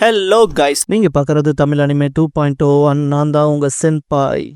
Hello guys, நீங்க பார்க்கறது Tamil anime 2.0 நான் தான் உங்க சென்பாய்.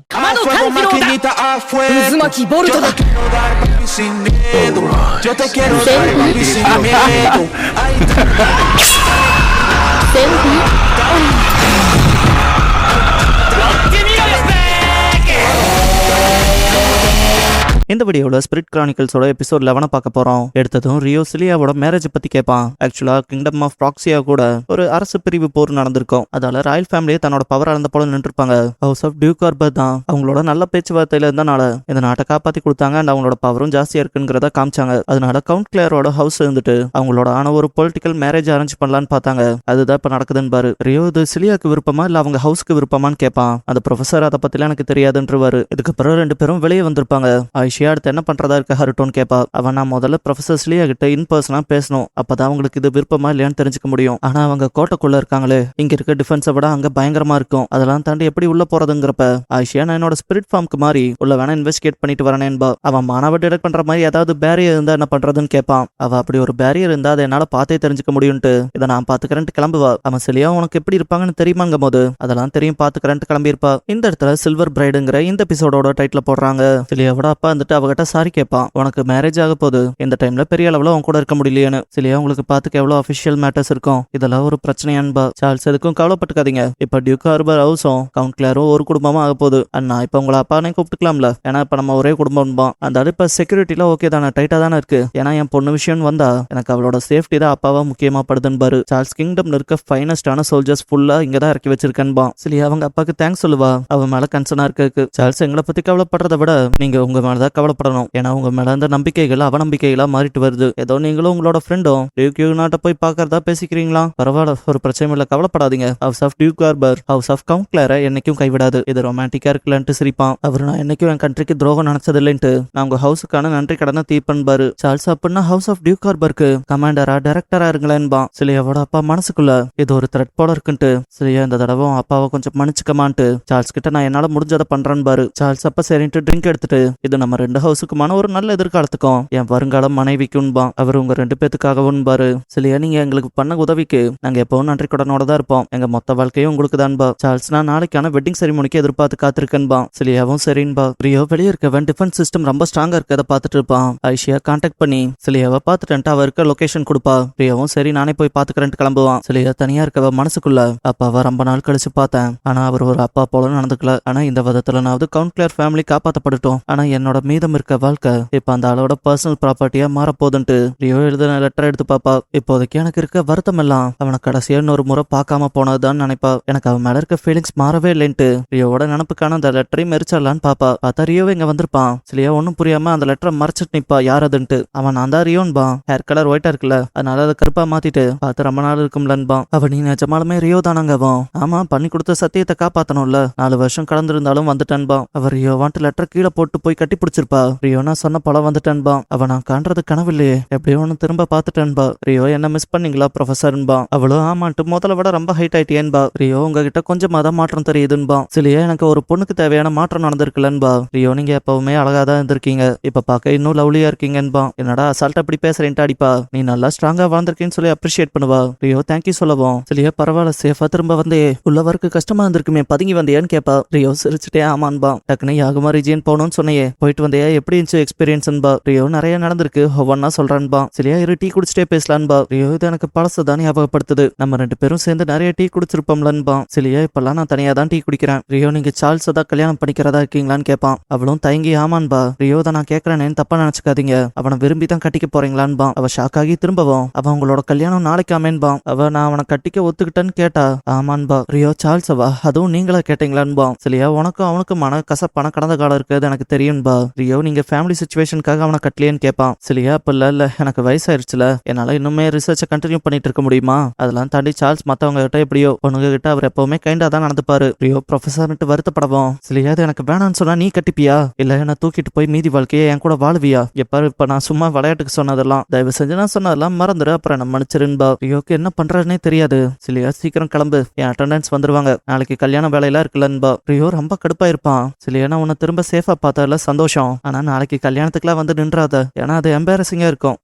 இந்த வீடியோவில் ஸ்பிரிட் கிரானிக்கல்ஸோட எபிசோட் 11 பார்க்க போறோம். எடுத்ததும் ரியோ சிலியாவோட மேரேஜ் பத்தி கேட்பான். ஆக்சுவலா கிங்டம் ஆஃப் ப்ராக்சியா கூட ஒரு அரசு பிரிவு போர் நடந்திருக்கும். அதால ராயல் ஃபேமிலியை தன்னோட பவர் அளந்த போல நின்று இருப்பாங்க. ஹவுஸ் ஆஃப் டியூக் ஆர்பர் தான் அவங்களோட நல்ல பேச்சுவார்த்தையில இருந்தனால இந்த நாட்டை காப்பாத்தி கொடுத்தாங்க. அண்ட் அவங்களோட பவரும் ஜாஸ்தியா இருக்குங்கிறத காமிச்சாங்க. அதனால கவுண்ட் கிளியரோட ஹவுஸ் இருந்துட்டு அவங்களோட ஆன ஒரு பொலிட்டிக்கல் மேரேஜ் அரேஞ்ச் பண்ணலான்னு பார்த்தாங்க. அதுதான் இப்ப நடக்குதுன்னு பாரு. ரியோ இது சிலியாக்கு விருப்பமா இல்ல அவங்க ஹவுஸ்க்கு விருப்பமான்னு கேட்பான். அந்த ப்ரொஃபசர் அதை பத்திலாம் எனக்கு தெரியாதுன்றவாரு. இதுக்கப்புறம் ரெண்டு பேரும் வெளியே வந்திருப்பாங்க. அடுத்து என்ன பண்றதா இருக்க ஹருட்டோன்னு கேப்பா. அவன் நான் முதல்ல ப்ரொஃபசர் சிலியா கிட்ட இன் பர்சனா பேசணும். அப்பதான் அவங்களுக்கு இது விருப்பமா இல்லையான்னு தெரிஞ்சுக்க முடியும். ஆனா அவங்க கோட்டைக்குள்ள இருக்காங்களே, இங்க இருக்க டிஃபென்ஸை விட அங்க பயங்கரமா இருக்கும். அதெல்லாம் தாண்டி எப்படி உள்ள போறதுங்கிறப்ப ஆயிஷியா நான் என்னோட ஸ்பிரிட் ஃபார்முக்கு மாறி உள்ள வேணா இன்வெஸ்டிகேட் பண்ணிட்டு வரேன்பா. அவன் மாணவ டிடெக்ட் பண்ற மாதிரி ஏதாவது பேரியர் இருந்தா என்ன பண்றதுன்னு கேட்பான். அவ அப்படி ஒரு பேரியர் இருந்தா அதை என்னால பார்த்தே தெரிஞ்சுக்க முடியும்ட்டு இதை நான் பாத்துக்கிறேன் கிளம்புவா. அவன் சிலியா உனக்கு எப்படி இருப்பாங்கன்னு தெரியுமாங்க போது அதெல்லாம் தெரியும் பாத்துக்கிறேன் கிளம்பி இருப்பா. இந்த இடத்துல சில்வர் பிரைடுங்கிற இந்த எபிசோடோட டைட்டில் போடுறாங்க. சிலியாவோட அப்பா வந்துட்டு அவகிட்ட சாரி கேட்பான். உனக்கு மேரேஜ் ஆக போகுது, இந்த டைம்ல பெரிய அளவுல உன் கூட இருக்க முடியலையேன்னு. சிலியா உங்களுக்கு பாத்துக்க எவ்வளவு அபிஷியல் மேட்டர்ஸ் இருக்கும், இதெல்லாம் ஒரு பிரச்சனையான்பா. சார்ல்ஸ் எதுக்கும் கவலைப்பட்டுக்காதீங்க. இப்ப டியூக் ஆர்பர் ஹவுஸும் கவுண்ட் கிளியரும் ஒரு குடும்பமா ஆக போகுது. அண்ணா இப்ப உங்களை அப்பானே கூப்பிட்டுக்கலாம்ல, ஏன்னா இப்ப நம்ம ஒரே குடும்பம். அந்த இப்ப செக்யூரிட்டில ஓகே தானே, டைட்டா தானே இருக்கு. ஏன்னா என் பொண்ணு விஷயம் வந்தா எனக்கு அவளோட சேஃப்டி தான் அப்பாவா முக்கியமா படுதுன்னு பாரு. சார்ல்ஸ் கிங்டம்ல இருக்க ஃபைனஸ்டான சோல்ஜர்ஸ் ஃபுல்லா இங்கதான் இறக்கி வச்சிருக்கேன்பா. சிலியா அவங்க அப்பாக்கு தேங்க்ஸ் சொல்லுவா. அவன் மேல கன்சர்னா இருக்கு. சார்ல்ஸ் எங்களை பத்தி கவலைப்படுறத விட நீங்க உங்க மேலதான் கவலைப்படணும். ஏன்னா உங்க மேல அந்த நம்பிக்கைகள் அவநம்பிக்கைகளா மாறிட்டு வருது. ஏதோ நீங்களும் உங்களோட ஃப்ரெண்டும் டியூக் நாட்டை போய் பாக்குறதா பேசிக்கிறீங்களா? பரவாயில்ல, ஒரு பிரச்சனை இல்ல, கவலைப்படாதீங்க. House of duke Arbor house of count கிளியரை என்னைக்கும் கைவிடாது. இது ரொமான்டிக்கா இருக்குல்லன்ட்டு சிரிப்பான். அவர் நான் என்னைக்கும் என் கண்ட்ரிக்கு துரோகம் நினைச்சது இல்லைன்ட்டு நான் உங்க ஹவுஸுக்கான நன்றி கடனை தீர்ப்பன்பாரு. சார்ல்ஸ் அப்படின்னா ஹவுஸ் ஆஃப் டியூக் ஆர்பருக்கு கமாண்டரா டைரக்டரா இருங்களேன்பா. சிலியாவோட அப்பா மனசுக்குள்ள இது ஒரு த்ரெட் போல இருக்குன்ட்டு சிலியா இந்த தடவை அப்பாவை கொஞ்சம் மன்னிச்சுக்கமான்ட்டு சார்ல்ஸ் கிட்ட நான் என்னால முடிஞ்சதை பண்றேன்னு பாரு. சார்ல்ஸ் அப்ப சரின்ட்டு ட்ரிங்க் எடுத்துட்டு இது நம்ம ரெண்டு ஹவுஸுக்குமான ஒரு நல்ல எதிர்காலத்துக்கும் என் வருங்காலம் மனைவிக்கும்பா. அவர் உங்க ரெண்டு பேத்துக்காகவும் பாரு. சிலியா நீங்க எங்களுக்கு பண்ண உதவிக்கு நாங்க எப்பவும் நன்றி கடனோட தான் இருப்போம். எங்க மொத்த வாழ்க்கையும் உங்களுக்கு தான்பா. சார்ல்ஸ் நான் நாளைக்கான வெட்டிங் செரிமோனிக்கு எதிர்பார்த்து காத்திருக்கேன்பா. சிலியாவும் சரின்பா. ரியோ வெளியே இருக்கவன் டிஃபென்ஸ் சிஸ்டம் ரொம்ப ஸ்ட்ராங்கா இருக்கதை பார்த்துட்டு இருப்பான். ஐஷியா கான்டாக்ட் பண்ணி சிலியாவை பார்த்துட்டு அவ இருக்க லொகேஷன் கொடுப்பா. ரியோவும் சரி நானே போய் பாத்துக்கிறேன்ட்டு கிளம்புவான். சிலியா தனியா இருக்கவ மனசுக்குள்ள அப்பாவை ரொம்ப நாள் கழிச்சு பார்த்தேன். ஆனா அவர் ஒரு அப்பா போல நடந்துக்கல. ஆனா இந்த விதத்துல நான் கவுண்ட் கிளியர் ஃபேமிலி காப்பாற்றப்படட்டும். ஆனா என்னோட மீதம் இருக்க வாழ்க்கை இப்ப அந்த ஆளோட பர்சனல் ப்ராப்பர்ட்டியா மாறப்போதுன்ட்டு ரியோ எழுதின லெட்டர் எடுத்து பாப்பா. இப்போதைக்கு எனக்கு இருக்க வருத்தம் எல்லாம் அவனை கடைசியா இன்னொரு முறை பார்க்காம போனதுதான் நினைப்பா. எனக்கு அவன் மேல இருக்க ஃபீலிங்ஸ் மாறவே இல்லைன்ட்டு ரியோவோட நினப்புக்கான அந்த லெட்டரையும் மெரிச்சிடலான்னு பாப்பா. பார்த்தா ரியோவே இங்க வந்திருப்பான். சிலியா ஒன்னும் புரியாம அந்த லெட்டரை மறைச்சிட்டு நிப்பா. யார் அதுன்ட்டு அவன் நான் தான் ரியோன்பா. ஹேர் கலர் ஒயிட்டா இருக்குல்ல, அதனால அதை கருப்பா மாத்திட்டு பார்த்து ரொம்ப நாள் இருக்கும்லன்பா. அவன் நீ நிஜமாலுமே ரியோ தானங்கவன்? ஆமா, பண்ணி கொடுத்த சத்தியத்தை காப்பாத்தணும்ல, 4 வருஷம் கடந்திருந்தாலும் வந்துட்டேன்பா. அவர் ரியோ வாண்ட்டு லெட்டர் கீழே போட்டு போய் கட்டி பிடிச்சிருப்பா. ரியோ நான் சொன்ன பழம் வந்துட்டேன்பா. அவன் நான் காண்றது கனவில்லையே, எப்படியோ ஒன்னு திரும்ப பாத்துட்டேன்பா. ரியோ என்ன மிஸ் பண்ணீங்களா ப்ரொஃபசர்ன்பா. அவளோ ஆமான்ட்டு முதல்ல விட ரொம்ப ஹைட் ஆயிட்டேன்பா. ரியோ உங்ககிட்ட கொஞ்சமா தான் மாற்றம் தெரியுதுன்பா. சிலியா எனக்கு ஒரு பொண்ணுக்கு தேவையான மாற்றம் நடந்திருக்குல்லன்பா. ரியோ நீங்க எப்பவுமே அழகாதான் இருந்திருக்கீங்க, இப்ப பார்க்க இன்னும் லவ்லியா இருக்கீங்கன்பா. என்னடா அசால்ட் அப்படி பேசுறேன்ட்டு அடிப்பா. நீ நல்லா ஸ்ட்ராங்கா வாழ்ந்திருக்கேன்னு சொல்லி அப்ரிஷியேட் பண்ணுவா. ரியோ தேங்க்யூ சொல்லவும் சிலியா பரவாயில்ல சேஃபா திரும்ப வந்தே, உள்ளவருக்கு கஷ்டமா இருந்திருக்குமே பதுங்கி வந்தியான்னு கேப்பா. ரியோ சிரிச்சுட்டே ஆமான்பா. டக்குனு யாகுமா ரீஜியன் போகணும்னு சொன்னையே, போயிட்டு வந்தையா, எப்படி இருந்துச்சு எக்ஸ்பீரியன்ஸ்ன்பா. ரியோ நிறைய நடந்திருக்கு ஒவ்வொன்னா சொல்றான்பா. சிலியா இரு டீ குடிச்சிட்டே பேசலான்பா. ரியோ இது எனக்கு பழசுதான் ஞாபகப்படுத்துது, நம்ம ரெண்டு பேரும் சேர்ந்து நிறைய டீ குடிச்சிருப்போம்லன்பா. சிலியா இப்பெல்லாம் நான் தனியா தான் டீ குடிக்கிறேன். ரியோ நீங்க சார்ல்ஸ் தான் கல்யாணம் பண்ணிக்கிறதா இருக்கீங்களான்னு கேட்பான். அவளும் தயங்கி ஆமான்பா. ரியோ தான் நான் கேட்கறேன்னு தப்பா நினைச்சுக்காதீங்க, அவனை விரும்பி தான் கட்டிக்க போறீங்களான்பா. அவ ஷாக் ஆகி திரும்பவும் அவன் உங்களோட கல்யாணம் நாளைக்கு ஆமேன்பா. அவ நான் அவனை கட்டிக்க ஒத்துக்கிட்டேன்னு கேட்டா. ஆமான்பா. ரியோ சார்ல்ஸவா அதுவும் நீங்களா கேட்டீங்களான்பா. சிலியா உனக்கும் அவனுக்கும் மன கசப்பான கடந்த காலம் இருக்குது எனக்கு தெரியும்பா. ரியோ நீங்க ஃபேமிலி சிச்சுவேஷனுக்காக அவனை கட்டலையேன்னு கேட்பான். சிலியா அப்ப இல்ல எனக்கு வயசாயிருச்சுல, என்னால இன்னுமே ரிசர்ச்சை கண்டினியூ பண்ணிட்டு இருக்க முடியுமா? அதெல்லாம் தாண்டி சார்ல்ஸ் மத்தவங்க கிட்ட எப்படியோ பொண்ணுங்க கிட்ட அவர் எப்பவுமே கைண்டா தான் நடந்துப்பாரு. ரியோ ப்ரொஃபசர்ன்ட்டு வருத்தப்படவும் சிலியா எனக்கு வேணான்னு சொன்னா நீ கட்டிப்பியா இல்ல என்ன தூக்கிட்டு போய் மீதி வாழ்க்கையை என் கூட வாழுவியா? இப்ப நான் சும்மா விளையாட்டுக்கு சொன்னதெல்லாம் தயவு செஞ்சு நான் சொன்னதெல்லாம் மறந்துடு, அப்புறம் நம்ம மன்னிச்சிருன்பா. ரியோக்கு என்ன பண்றதுனே தெரியாது. சிலியா சீக்கிரம் கிளம்பு, என் அட்டெண்டன்ஸ் வந்துருவாங்க, நாளைக்கு கல்யாண வேலையெல்லாம் இருக்குல்லன்பா. ரியோ ரொம்ப கடுப்பா இருப்பான். சிலியா நான் உன்னை திரும்ப சேஃபா பார்த்ததுல சந்தோஷம், போறோம். ஆனா நாளைக்கு கல்யாணத்துக்குலாம் வந்து நின்றாத, ஏன்னா அது எம்பாரசிங்கா இருக்கும்.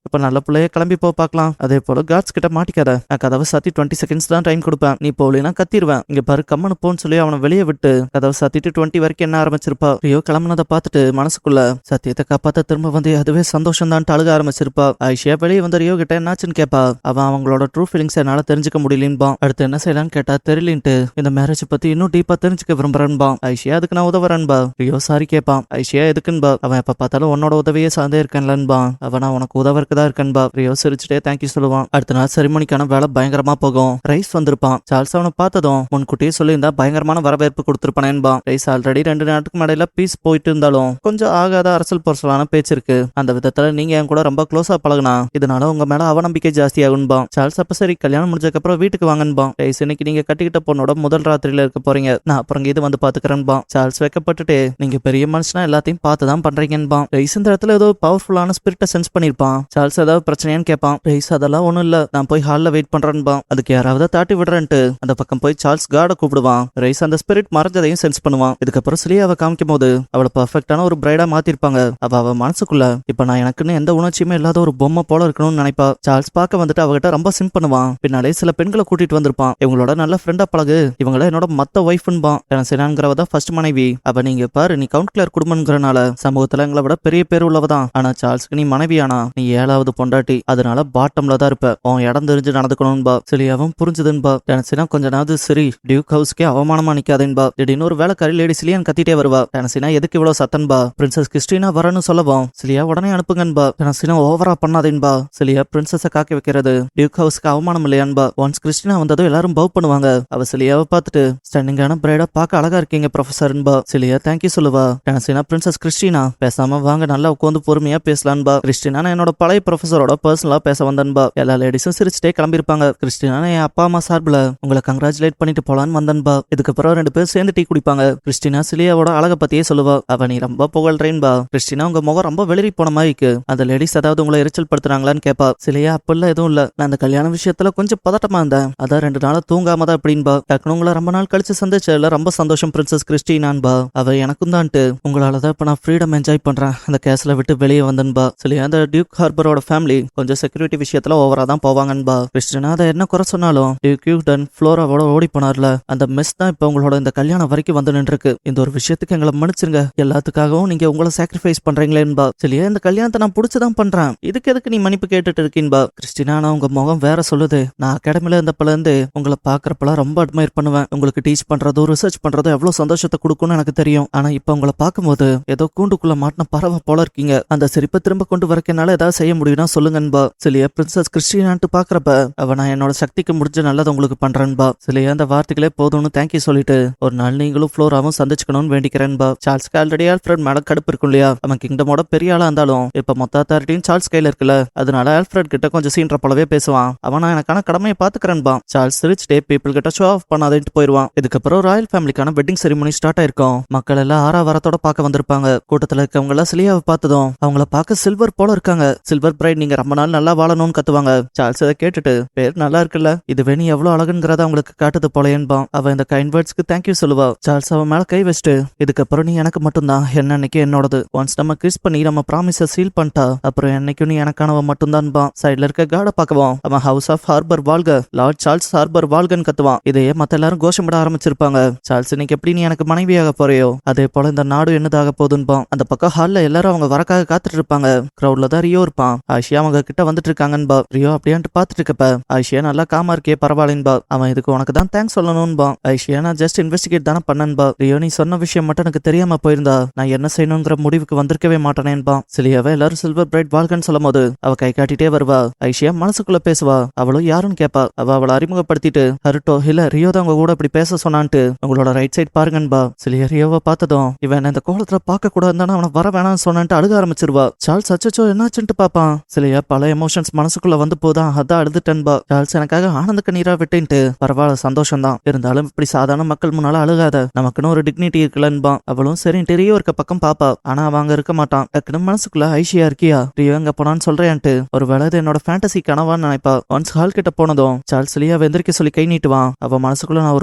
இப்ப நல்ல பிள்ளைய கிளம்பி பார்க்கலாம். அதே போல கார்ட்ஸ் கிட்ட மாட்டிக்காத. நான் கதவை சாத்தி 20 செகண்ட்ஸ் தான் டைம் கொடுப்பேன். நீ போலினா கத்திடுவேன். இங்க பாரு கம்மனு போன்னு சொல்லி அவனை வெளியே விட்டு கதவை சாத்திட்டு 20 வரைக்கும் என்ன ஆரம்பிச்சிருப்பா. ரியோ கிளம்புனதை பார்த்துட்டு மனசுக்குள்ள சத்தியத்தை காப்பாத்த திரும்ப வந்து அதுவே சந்தோஷம் தான் அழுக ஆரம்பிச்சிருப்பா. ஐஷியா வெளியே வந்து ரியோ கிட்ட என்னாச்சுன்னு கேப்பா. அவன் அவங்களோட ட்ரூ ஃபீலிங்ஸ் என்னால தெரிஞ்சுக்க முடியலன்பா. அடுத்து என்ன செய்யலான்னு கேட்டா தெரியலன்ட்டு இந்த மேரேஜ் பத்தி இன்னும் டீப்பா தெரிஞ்சுக்க விரும்புறேன்பா. ஐஷியா அதுக்கு நான் உதவுறேன்பா. Rio sorry கேப்பான். ஐஷியா எதுக்குன்பா. அவன் எப்ப பார்த்தாலும் உன்னோட உதவியே சார்ந்தே இருக்கேன்லன்பா. அவன் உனக்கு உதவருக்கு தான் இருக்கன்பா. ரியோ சிரிச்சுட்டே தேங்க்யூ சொல்லுவான். அடுத்த நாள் செரிமனிக்கான வேலை பயங்கரமா போகும். ரைஸ் வந்திருப்பான். சார்ல்ஸ் அவனை பார்த்ததும் முன்கூட்டியே சொல்லியிருந்தா பயங்கரமான வரவேற்பு கொடுத்திருப்பானேன்பா. ரைஸ் ஆல்ரெடி 2 நாட்டுக்கு மேடையில பீஸ் போயிட்டு இருந்தாலும் கொஞ்சம் ஆகாத அரசல் பொருசலான பேச்சு இருக்கு. அந்த விதத்துல நீங்க என் கூட ரொம்ப க்ளோஸா பழகுனா இதனால உங்க மேல அவநம்பிக்கை ஜாஸ்தி ஆகுன்பா. சார்ல்ஸ் அப்ப சரி கல்யாணம் முடிஞ்சதுக்கு அப்புறம் வீட்டுக்கு வாங்கன்பா. ரைஸ் இன்னைக்கு நீங்க கட்டிக்கிட்ட பொண்ணோட முதல் ராத்திரியில இருக்க போறீங்க. நான் அப்புறம் இது வந்து பாத்துக்கிறேன்பா. சார்ல்ஸ் வைக்கப்பட்டுட்டு நீங்க பெரிய மனுஷனா எல்லாத்தையும் பார்த்துதான் பண்றீங்கன்பா. ரைஸ் இந்த இடத்துல ஏதோ பவர்ஃபுல்லான ஸ்பிரிட்ட சென்ஸ் பண்ணிருப்பான். சார்ல்ஸ் ஏதாவது பிரச்சனையான்னு கேட்பான். ரைஸ் அதெல்லாம் ஒண்ணும் இல்ல, நான் போய் ஹால்ல வெயிட் பண்றேன்பா. அதுக்கு யாராவது தாட்டி விடுறேன்ட்டு அந்த பக்கம் போய் சார்ல்ஸ் கார்டை கூப்பிடுவான். ரைஸ் அந்த ஸ்பிரிட் மறைஞ்சதையும் சென்ஸ் பண்ணுவான். இதுக்கப்புறம் சிலியாவை காமிக்கும் போது அவளை பர்ஃபெக்டான ஒரு பிரைடா மாத்திருப்பாங்க. அவ மனசுக்குள்ள இப்ப நான் எனக்குன்னு எந்த உணர்ச்சியுமே இல்லாத ஒரு பொம்மை போல இருக்கணும்னு நினைப்பா. சார்ல்ஸ் பார்க்க வந்துட்டு அவகிட்ட ரொம்ப சிம் பண்ணுவான். பின்னாலே சில பெண்களை கூட்டிட்டு வந்திருப்பான். இவங்களோட நல்ல ஃப்ரெண்டா பழகு, இவங்கள என்னோட மத்த ஒய்ஃப்ன்பான். செனான்கிறவதான் ஃபர்ஸ்ட் மனைவி. அவ நீங்க பாரு நீ கவுண்ட் கிளர் குடும்பம்ங்கிறனால சமூகத்துல எங்களை விட பெரிய பேர் உள்ளவதான். ஆனா சார்ல்ஸ்க்கு நீ மனைவியானா நீ 7வது பொண்டாட்டி, அதனால பாட்டம்ல தான் இருப்ப. உன் இடம் தெரிஞ்சு நடந்துக்கணும்பா. சிலியாவும் புரிஞ்சுதுன்பா. டெனசினா கொஞ்ச நாள் சரி டியூக் ஹவுஸ்க்கே அவமானமா நிக்காதேன்பா. திடீர்னு ஒரு வேலைக்காரி லேடி சிலியான் கத்திட்டே வருவா. டெனசினா எதுக்கு இவ்வளவு சத்தன்பா. பிரின்சஸ் கிறிஸ்டினா வரன்னு சொல்லவும் சிலியா உடனே அனுப்புங்கன்பா. டெனசினா ஓவரா பண்ணாதேன்பா. சிலியா பிரின்சஸ காக்க வைக்கிறது டியூக் ஹவுஸ்க்கு அவமானம் இல்லையான்பா. ஒன்ஸ் கிறிஸ்டினா வந்ததும் எல்லாரும் பவ் பண்ணுவாங்க. அவ சிலியாவை பார்த்துட்டு ஸ்டாண்டிங்கான பிரைடா பார்க்க அழகா இருக்கீங்க ப்ரொஃபசர்ன்பா. சிலியா தேங்க்யூ சொல்லுவா. டெனசினா பிரின்சஸ் கிறிஸ்டினா பேசாம வாங்க நல்லா உட்காந்து பொறுமையா பேசலான்பா. கிறிஸ்டினா என்னோட பழைய ப்ரொஃபசரோட பர்சனலா பேச வந்தன்பா. எல்லா லேடிஸும் சிரிச்சுட்டே கிளம்பிருப்பாங்க. கிறிஸ்டினா என் அப்பா அம்மா சார்பில் உங்களை கங்க்ராச்சுலேட் பண்ணிட்டு போலான்னு வந்தன்பா. இதுக்கப்புறம் 2 பேர் சேர்ந்து டீ குடிப்பாங்க. கிறிஸ்டினா சிலியாவோட அழகை பத்தியே சொல்லுவா. அவ நீ ரொம்ப புகழ்றேன்பா. கிறிஸ்டினா உங்க முகம் ரொம்ப வெளிரி போன மாதிரி இருக்கு. அந்த லேடிஸ் ஏதாவது உங்களை எரிச்சல் படுத்துறாங்களான்னு கேப்பா. சிலியா அப்பெல்லாம் எதுவும் இல்ல, நான் அந்த கல்யாண விஷயத்துல கொஞ்சம் பதட்டமா இருந்தேன். அதான் 2 நாளா தூங்காம தான் அப்படின்பா. டக்குனு உங்களை ரொம்ப நாள் கழிச்சு சந்திச்சதுல ரொம்ப சந்தோஷம் பிரின்சஸ் கிறிஸ்டினான்பா. அவ எனக்கும் தான்ட்டு உங்களாலதான் இப்ப நான் ஃப்ரீடம் என்ஜாய் பண்றேன். அந்த கேஸ்ல விட்டு வெளியே வந்தன்பா. சிலியா அந்த டியூக் ஹார்பரோட ஃபேமிலி கொஞ்சம் செக்யூரிட்டி விஷயத்துல ஓவரா தான் போவாங்கன்பா. கிறிஸ்டினா அதை என்ன குறை சொன்னாலும் டியூக் யூடன் ஃப்ளோராவோட ஓடி போனார்ல அந்த மெஸ் தான் இப்ப உங்களோட இந்த கல்யாணம் வரைக்கும் வந்து நின்றுருக்கு. இந்த ஒரு விஷயத்துக்கு எங்களை மன்னிச்சிருங்க. எல்லாத்துக்காகவும் நீங்க உங்களை சாக்ரிஃபைஸ் பண்றீங்களேன்பா. சிலியா இந்த கல்யாணத்தை நான் புடிச்சுதான் பண்றேன், இதுக்கு எதுக்கு நீ மன்னிப்பு கேட்டுட்டு இருக்கீன்பா. கிறிஸ்டினா நான் உங்க முகம் வேற சொல்லுது. நான் அகாடமில இருந்தப்பல இருந்து உங்களை பாக்குறப்பெல்லாம் ரொம்ப அட்மையர் பண்ணுவேன். உங்களுக்கு டீச் பண்றதோ ரிசர்ச் பண்றதோ எவ்வளவு சந்தோஷத்தை கொடுக்கும்னு எனக்கு தெரியும். ஆனா இப்ப உங்களை பார்க்கும்போது ஏதோ கூண்டுக்குள்ள மாட்டின பறவை போல இருக்கீங்க. அந்த சிரிப்பை திரும்ப கொண்டு வரக்கனால ஏதாவது செய்ய முடியும்னா சொல்லுங்கன்பா. சிலியா பிரின்சஸ் கிறிஸ்டினான்ட்டு பாக்குறப்ப அவ நான் என்னோட சக்திக்கு முடிஞ்ச நல்லது உங்களுக்கு பண்றேன்பா. சிலியா அந்த வார்த்தைகளே போதும்னு தேங்க்யூ சொல்லிட்டு ஒரு நாள் நீங்களும் ஃப்ளோராவும் சந்திச்சுக்கணும்னு வேண்டிக்கிறேன்பா. சார்ல்ஸ்க்கு ஆல்ரெடி ஆல்ஃபிரட் மேல கடுப்பு இருக்கும் இல்லையா. அவன் கிங்டமோட பெரிய ஆளா இருந்தாலும் இப்ப மொத்த அத்தாரிட்டியும் சார்ல்ஸ் கையில இருக்குல்ல. அதனால ஆல்ஃபிரட் கிட்ட கொஞ்சம் சீன்ற போலவே பேசுவான். அவன் எனக்கான கடமையை பாத்துக்கிறேன்பா. சார்ல்ஸ் சிரிச்சுட்டே பீப்புள் கிட்ட ஷோ ஆஃப் பண்ணாதேன்ட்டு போயிருவான். இதுக்கப்புறம் ராயல் ஃபேமிலிக்கான வெட்டிங் செரிமனி ஸ்டார்ட் ஆயிருக்கும். மக்கள் எல்லாம் ஆறாவாரத்தோட பார்க்க வந்திருப்பாங்க. கூட்டத்துல இருக்கவங்க எல்லாம் சிலியாவை பார்த்ததும் அவங்கள பார்க்க சில்வர் போல இருக்காங்க. சில்வர் பிரைட் நீங்க ரொம்ப நாள் நல்லா வாழணும்னு கத்துவாங்க. சார்ல்ஸ் அதை கேட்டுட்டு பேர் நல்லா இருக்குல்ல, இதுவே நீ எவ்வளவு அழகுங்கிறத அவங்களுக்கு காட்டுது போலேன்பான். அவ இந்த கைண்ட் வேர்ட்ஸ்க்கு தேங்க்யூ சொல்லுவா. சார்ல்ஸ் அவன் மேல கை வச்சுட்டு இதுக்கப்புறம் நீ எனக்கு மட்டும்தான், என்னன்னைக்கு என்னோடது. ஒன்ஸ் நம்ம கிஸ் பண்ணி நம்ம ப்ராமிஸை சீல் பண்ணிட்டா அப்புறம் என்னைக்கும் நீ எனக்கானவ மட்டும்தான்பா. சைட்ல இருக்க கார்டை பார்க்கவும் அவன் ஹவுஸ் ஆஃப் ஹார்பர் வாழ்க, லார்ட் சார்ல்ஸ் ஹார்பர் வாழ்கன்னு கத்துவான். இதையே மத்த எல்லாரும் கோஷமிட ஆரம்பிச்சிருப்பாங்க. சார்ல்ஸ் இன்னைக்கு எப்படி நீ எனக்கு மனைவியாக போறியோ அதே போல இந்த நாடு என்னதாக போகுதுன்பான். அந்த பக்கம் ஹால்ல எல்லாரும் அவங்க வரக்காக காத்துட்டு இருப்பாங்க. கிரௌட்ல தான் ரியோ இருப்பான். ஆஷியா அவங்க கிட்ட வந்துட்டு இருக்காங்கன்பா. ரியோ அப்படியான்ட்டு பாத்துட்டு இருக்கப்ப ஆஷியா நல்லா காமா இருக்கே பரவாயில்லன்பா. அவன் இதுக்கு உனக்கு தான் தேங்க்ஸ் சொல்லணும்பா. ஆஷியா நான் ஜஸ்ட் இன்வெஸ்டிகேட் தானே பண்ணன்பா. ரியோ நீ சொன்ன விஷயம் மட்டும் எனக்கு தெரியாம போயிருந்தா நான் என்ன செய்யணுங்கிற முடிவுக்கு வந்திருக்கவே மாட்டேனேன்பா. சிலியாவை எல்லாரும் சில்வர் பிரைட் வாழ்கன்னு சொல்லும் போது அவ கை காட்டிட்டே வருவா. ஐஷியா மனசுக்குள்ள பேசுவா. அவளும் யாருன்னு கேப்பா. அவளை அறிமுகப்படுத்திட்டு ஹருட்டோ இல்ல ரியோ தான் உங்க கூட இப்படி பேச சொன்னான்ட்டு உங்களோட ரைட் சைட் பாருங்கன்பா. சிலியா ரியோவை பார்த்ததும் இவன் இந்த கோலத்துல பார்க்க கூட இருந்தானே அவனை வர வேணாம்னு சொன்னான்ட்டு அழுக ஆரம்பிச்சிருவா. சார்ல்ஸ் அச்சோ என்னாச்சுன்ட்டு பாப்பான். சிலியா பல எமோஷன்ஸ் மனசுக்குள்ள வந்து போதான் அதான் அழுதுட்டன்பா. சார்ல்ஸ் எனக்காக ஆனந்த கண்ணீரா விட்டுன்ட்டு பரவாயில்ல சந்தோஷம் தான், இருந்தாலும் இப்படி சாதாரண மக்கள் முன்னால அழுகாத, நமக்குன்னு ஒரு டிக்னிட்டி இருக்குல்லன்பா. அவளும் சரி ரியோ இருக்க பக்கம் பாப்பா. ஆனா அவங்க இருக்க மாட்டான். டக்குனு மனசுக்குள்ள ஐஷியா இருக்கியா ரியோ எங்க போனான்னு சொல்றேன்ட்டு ஒரு வேளை இது என்னோட ஃபேண்டசி கனவான்னு நினைப்பா. ஒன்ஸ் ஹால் கிட்ட போனதும் சார்ல்ஸ் லியா எந்திரிக்க சொல்லி கை நீட்டுவான். அவ மனசுக்குள்ள நான்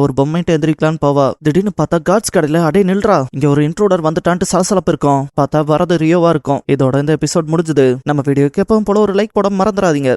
ஒரு பொம்மைட்டு எந்திரிக்கலான்னு போவா. திடீர்னு பார்த்தா கார்ட்ஸ் கடையில அடே நில்றா, இங்க ஒரு இன்ட்ரூடர் வந்துட்டான்ட்டு சலசலப்பு இருக்கும். பார்த்தா வரது ரியோவா இருக்கும். இதோட இந்த எபிசோட் முடிஞ்சது. நம்ம வீடியோக்கு எப்பவும் போல ஒரு லைக் போட மறந்துடாதீங்க.